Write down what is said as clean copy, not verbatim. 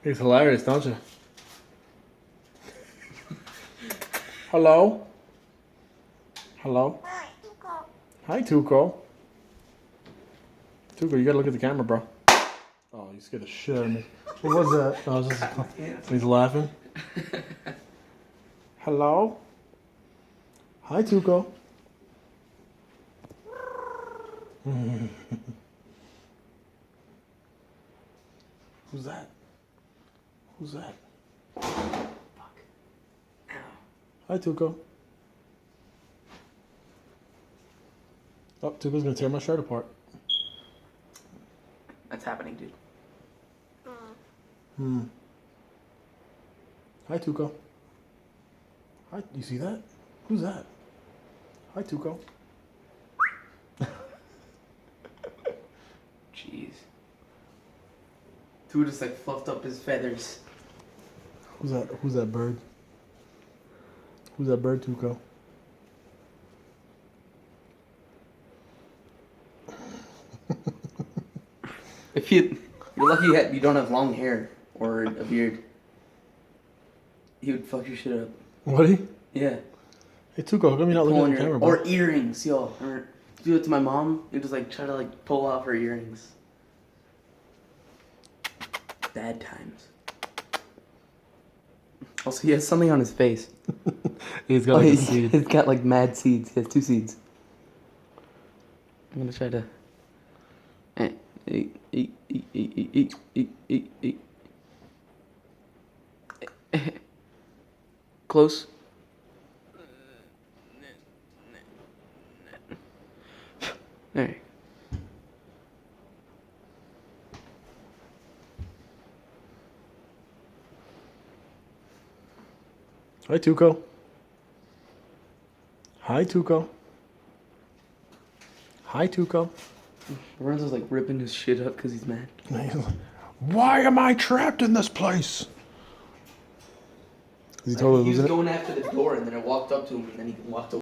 It's hilarious, don't you? Hello? Hello? Hi, Tuco. Tuco, you gotta look at the camera, bro. Oh, you scared the shit out of me. What was that? Oh, was just, he's laughing. Hello? Hi, Tuco. Who's that? Who's that? Fuck. Ow. Hi, Tuco. Oh, Tuco's gonna tear my shirt apart. That's happening, dude. Hi, Tuco. Hi, you see that? Who's that? Hi, Tuco. Jeez. Tuco just like fluffed up his feathers. Who's that? Who's that bird? Who's that bird, Tuco? If you're lucky you don't have long hair or a beard, he would fuck your shit up. Would he? Yeah. Hey, Tuco, how come you're not looking at the camera, bro? Or earrings, yo. Or do it to my mom. You just like try to like pull off her earrings. Bad times. Also, he has something on his face. He's got like a seed. He's got like mad seeds. He has 2 seeds. I'm gonna try to. Close. There. Hi, Tuco. Hi, Tuco. Hi, Tuco. Lorenzo's like ripping his shit up because he's mad. Why am I trapped in this place? Is he totally He was losing it? going after the door and then I walked up to him and then he walked away.